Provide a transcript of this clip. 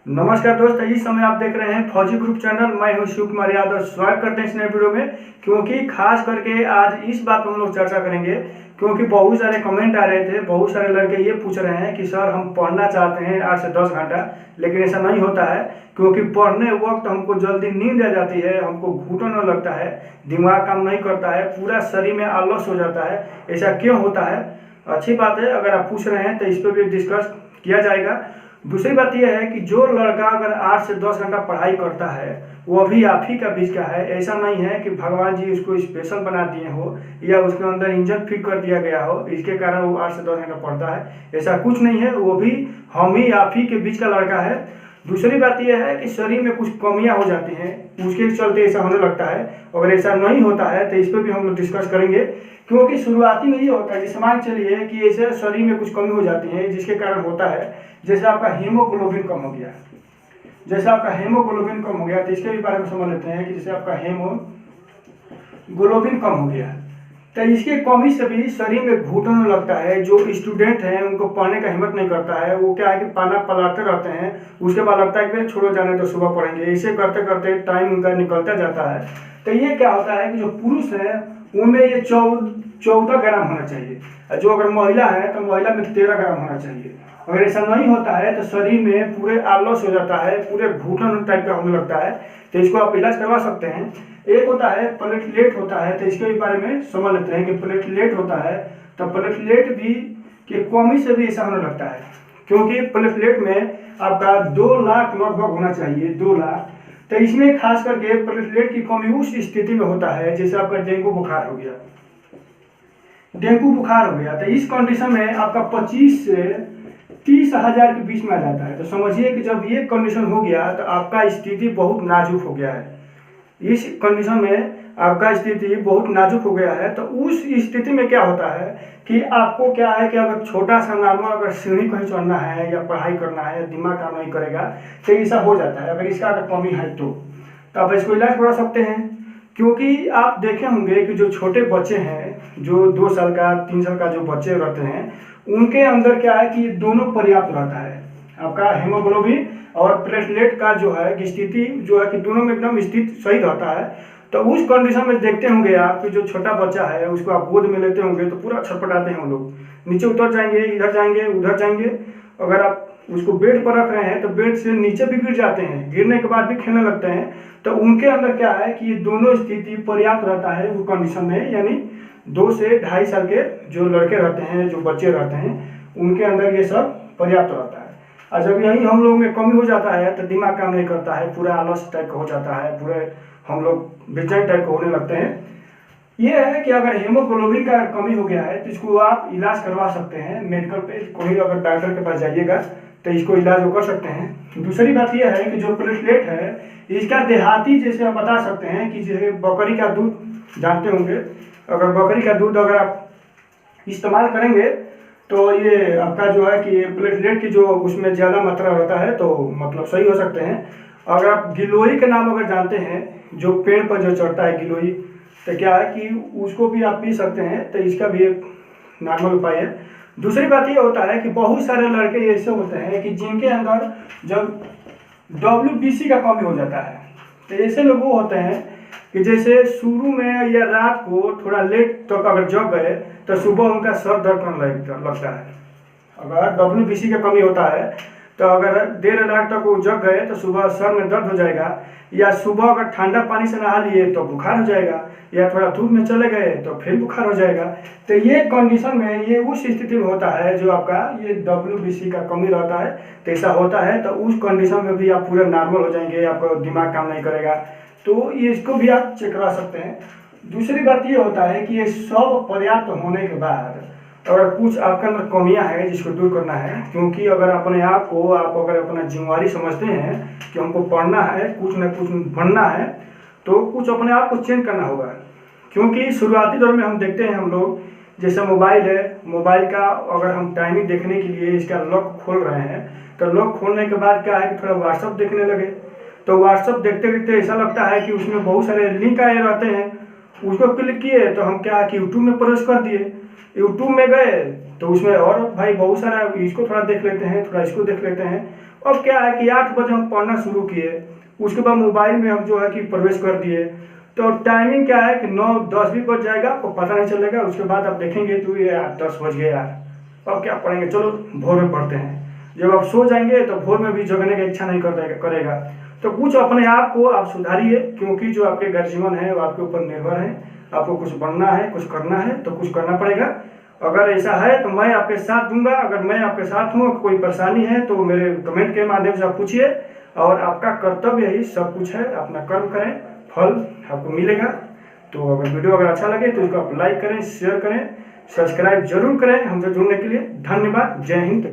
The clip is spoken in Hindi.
नमस्कार दोस्त, इस समय आप देख रहे हैं फौजी ग्रुप चैनल। मैं हूं शिव कुमार यादव। स्वागत करते हैं इस नए वीडियो में, क्योंकि खास करके आज इस बात पर हम लोग चर्चा करेंगे। क्योंकि बहुत सारे कमेंट आ रहे थे, बहुत सारे लड़के ये पूछ रहे हैं कि सर हम पढ़ना चाहते हैं 8 से 10 घंटा, लेकिन ऐसा नहीं होता है। क्योंकि पढ़ने वक्त हमको जल्दी नींद आ जाती है, हमको घुटन लगता है, दिमाग काम नहीं करता है, पूरा शरीर में आलस हो जाता है। ऐसा क्यों होता है? अच्छी बात है, अगर आप पूछ रहे हैं तो इस पर भी डिस्कस किया जाएगा। दूसरी बात यह है कि जो लड़का अगर 8 से 10 घंटा पढ़ाई करता है वो भी आप ही का बीच का है। ऐसा नहीं है कि भगवान जी उसको स्पेशल बना दिए हो या उसके अंदर इंजन फिट कर दिया गया हो, इसके कारण वो 8 से 10 घंटा पढ़ता है। ऐसा कुछ नहीं है, वो भी हम ही आप ही के बीच का लड़का है। दूसरी बात यह है कि शरीर में कुछ कमियां हो जाती हैं, उसके चलते ऐसा होने लगता है। अगर ऐसा नहीं होता है तो इस पर भी हम लोग डिस्कस करेंगे। क्योंकि शुरुआती में ये होता है, जैसे मान चलिए कि ऐसे शरीर में कुछ कमी हो जाती है जिसके कारण होता है, जैसे आपका हीमोग्लोबिन कम हो गया। जैसे आपका हीमोग्लोबिन कम हो गया तो इसके भी बारे में समझ लेते हैं कि जैसे आपका हीमोग्लोबिन कम हो गया तो इसकी कमी से भी शरीर में घुटन लगता है। जो स्टूडेंट हैं उनको पढ़ने का हिम्मत नहीं करता है, वो क्या है कि पाना पलाते रहते हैं। उसके बाद लगता है कि छोड़ो जाने तो सुबह पढ़ेंगे। ऐसे करते करते टाइम उनका निकलता जाता है। तो ये क्या होता है कि जो पुरुष है उनमें ये 14 ग्राम होना चाहिए, जो अगर महिला है तो महिला में 13 ग्राम होना चाहिए। अगर ऐसा नहीं होता है तो शरीर में पूरे आलस हो जाता है, पूरे घुटन टाइप का होने लगता है। तो इसको आप इलाज करवा सकते हैं। एक होता है प्लेटलेट होता है, तो इसके भी बारे में समझ लेते हैं कि प्लेटलेट होता है। तो प्लेटलेट भी की कमी से भी ऐसा होने लगता है, क्योंकि प्लेटलेट में आपका 2 लाख लगभग होना चाहिए, 2 लाख। तो इसमें खास करके प्लेटलेट की कमी उस स्थिति में होता है जैसे आपका डेंगू बुखार हो गया। डेंगू बुखार हो गया तो इस कंडीशन में आपका 25 से 30 हजार के बीच में आ जाता है। तो समझिए कि जब ये कंडीशन हो गया तो आपका स्थिति बहुत नाजुक हो गया है। इस कंडीशन में आपका स्थिति बहुत नाजुक हो गया है। तो उस स्थिति में क्या होता है कि आपको क्या है कि अगर छोटा सा नॉर्मल अगर सीढ़ी कहीं चढ़ना है या पढ़ाई करना है या दिमाग काम नहीं करेगा तो ऐसा हो जाता है। अगर इसका अगर कमी है तो आप इसको इलाज करवा सकते हैं। क्योंकि आप देखे होंगे कि जो छोटे बच्चे हैं, जो 2 साल का 3 साल का जो बच्चे रहते हैं, उनके अंदर क्या है कि दोनों पर्याप्त रहता है। आपका हेमोग्लोबिन और प्लेटलेट का जो है कि स्थिति जो है कि दोनों में एकदम स्थिति सही रहता है। तो उस कंडीशन में देखते होंगे आप कि जो छोटा बच्चा है उसको आप गोद में लेते होंगे तो पूरा छटपटाते हैं वो लोग, नीचे उतर जाएंगे, इधर जाएंगे, उधर जाएंगे। अगर आप उसको बेड पर रख रहे हैं तो बेड से नीचे भी गिर जाते हैं, गिरने के बाद भी खेलने लगते हैं। तो उनके अंदर क्या है कि ये दोनों स्थिति पर्याप्त रहता है वो कंडीशन में। यानी 2 से 2.5 साल के जो लड़के रहते हैं, जो बच्चे रहते हैं, उनके अंदर ये सब पर्याप्त रहता है। और जब यही हम लोग में कमी हो जाता है तो दिमाग काम नहीं करता है, पूरा आलस टाइप का हो जाता है, पूरे हम लोग बेचैन टाइप का होने लगते हैं। ये है कि अगर हेमोग्लोबिन का कमी हो गया है तो इसको आप इलाज करवा सकते हैं मेडिकल पे। कोई अगर डॉक्टर के पास जाइएगा तो इसको इलाज वो कर सकते हैं। दूसरी बात यह है कि जो प्लेटलेट है इसका देहाती जैसे आप बता सकते हैं कि जैसे बकरी का दूध जानते होंगे, अगर बकरी का दूध अगर आप इस्तेमाल करेंगे तो ये आपका जो है कि प्लेटलेट की जो उसमें ज़्यादा मात्रा रहता है तो मतलब सही हो सकते हैं। अगर आप गिलोई के नाम अगर जानते हैं, जो पेड़ पर जो चढ़ता है गिलोई, तो क्या है कि उसको भी आप पी सकते हैं। तो इसका भी एक नॉर्मल उपाय है। दूसरी बात ये होता है कि बहुत सारे लड़के ऐसे होते हैं कि जिनके अंदर जब WBC का कमी हो जाता है, तो ऐसे लोग वो होते हैं कि जैसे शुरू में या रात को थोड़ा लेट तक अगर जग गए तो सुबह उनका सर दर्द करने लगता है। अगर WBC का कमी होता है तो अगर देर रात तक वो जग गए तो सुबह सर में दर्द हो जाएगा, या सुबह अगर ठंडा पानी से नहा लिए तो बुखार हो जाएगा, या थोड़ा धूप में चले गए तो फिर बुखार हो जाएगा। तो ये कंडीशन में ये उस स्थिति में होता है जो आपका ये WBC का कमी रहता है। तो ऐसा होता है तो उस कंडीशन में भी आप पूरे नॉर्मल हो जाएंगे, आपका दिमाग काम नहीं करेगा। तो ये इसको भी आप चेक करा सकते हैं। दूसरी बात ये होता है कि ये सब पर्याप्त होने के बाद अगर कुछ आपके अंदर कमियां हैं जिसको दूर करना है, क्योंकि अगर अपने आप को आप अगर अपना जिम्मेवारी समझते हैं कि हमको पढ़ना है, कुछ न कुछ बनना है, तो कुछ अपने आप को चेंज करना होगा। क्योंकि शुरुआती दौर में हम देखते हैं हम लोग जैसे मोबाइल है, मोबाइल का अगर हम टाइमिंग देखने के लिए इसका लॉक खोल रहे हैं तो लॉक खोलने के बाद क्या है कि थोड़ा व्हाट्सअप देखने लगे। तो व्हाट्सअप देखते देखते ऐसा लगता है कि उसमें बहुत सारे लिंक आए रहते हैं, उसको क्लिक किए तो हम क्या है कि यूट्यूब में प्रवेश कर दिए। यूट्यूब में गए तो उसमें और भाई बहुत सारा, इसको थोड़ा देख लेते हैं, थोड़ा इसको देख लेते हैं, अब क्या है कि 8 बजे हम पढ़ना शुरू किए, उसके बाद मोबाइल में हम जो है कि प्रवेश कर दिए, तो टाइमिंग क्या है कि 9-10 भी बज जाएगा, आपको पता नहीं चलेगा। उसके बाद आप देखेंगे तो ये यार 10 बज गए यार, अब क्या पढ़ेंगे, चलो भोर में पढ़ते हैं। जब आप सो जाएंगे तो भोर में भी जगने की इच्छा नहीं करेगा। तो कुछ अपने आप को आप सुधारिए, क्योंकि जो आपके घर जीवन है वो आपके ऊपर निर्भर है। आपको कुछ बनना है, कुछ करना है तो कुछ करना पड़ेगा। अगर ऐसा है तो मैं आपके साथ दूंगा। अगर मैं आपके साथ हूँ, कोई परेशानी है तो मेरे कमेंट के माध्यम से आप पूछिए। और आपका कर्तव्य ही सब कुछ है, अपना कर्म करें, फल आपको मिलेगा। तो अगर वीडियो अगर अच्छा लगे तो इसको आप लाइक करें, शेयर करें, सब्सक्राइब जरूर करें। हमसे जुड़ने के लिए धन्यवाद। जय हिंद।